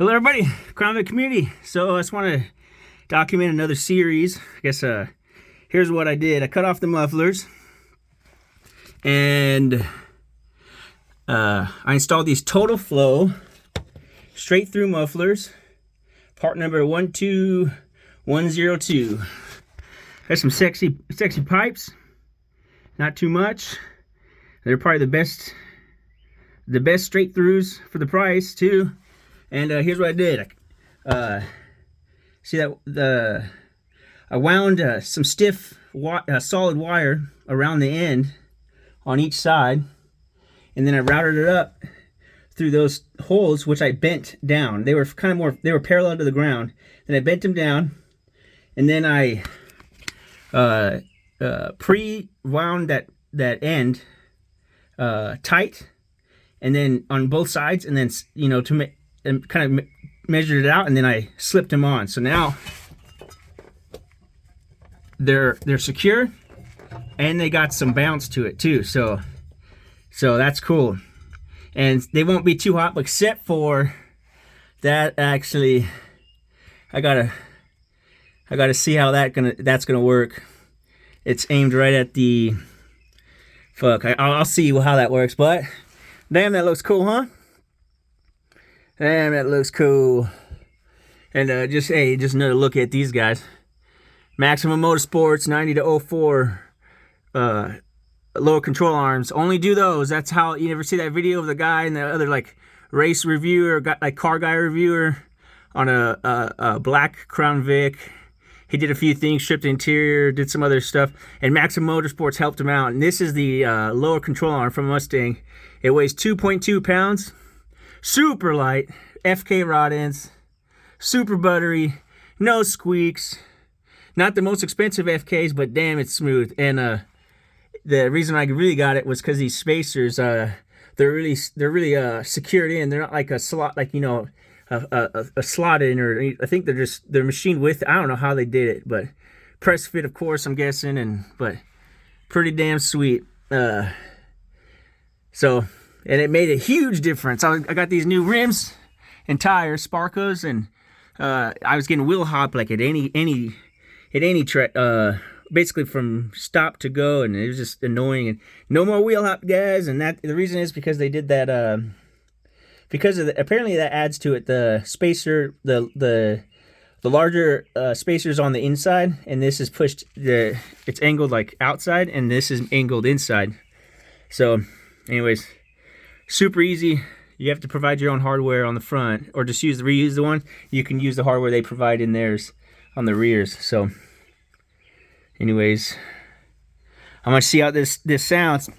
Hello everybody, Crown Vic community. So I just want to document another series. I guess here's what I did. I cut off the mufflers and I installed these total flow straight through mufflers, part number 12102. There's some sexy pipes, not too much. They're probably the best straight throughs for the price too. And here's what I did. See that I wound some stiff solid wire around the end on each side, and then I routed it up through those holes, which I bent down. They were they were parallel to the ground. Then I bent them down, and then I pre-wound that end tight, and then on both sides, and then and kind of measured it out, and then I slipped them on. So now they're secure, and they got some bounce to it too. So that's cool, and they won't be too hot, except for that. Actually, I gotta see how that's gonna work. It's aimed right at the I'll see how that works. But damn, that looks cool, huh? Damn, that looks cool. And just another look at these guys. Maximum Motorsports 90-04 lower control arms. Only do those. That's how you never see that video of the guy and the other like race reviewer, like car guy reviewer on a black Crown Vic. He did a few things, stripped the interior, did some other stuff, and Maximum Motorsports helped him out. And this is the lower control arm from Mustang. It weighs 2.2 pounds. Super light, FK rod ends, super buttery, no squeaks. Not the most expensive FKs, but damn, it's smooth. And the reason I really got it was because these spacers, they're really secured in. They're not like a slot, like a slot in, or I think they're machined with. I don't know how they did it, but press fit, of course, I'm guessing, but pretty damn sweet. And it made a huge difference. I got these new rims and tires, Sparcos, and I was getting wheel hop like at any track, basically from stop to go, and it was just annoying. And no more wheel hop, guys. And the reason is because they did that. Because of apparently that adds to it. The spacer, the larger spacers on the inside, and this is pushed. It's angled like outside, and this is angled inside. So, anyways. Super easy. You have to provide your own hardware on the front, or just reuse the one. You can use the hardware they provide in theirs on the rears. So anyways, I'm gonna see how this sounds.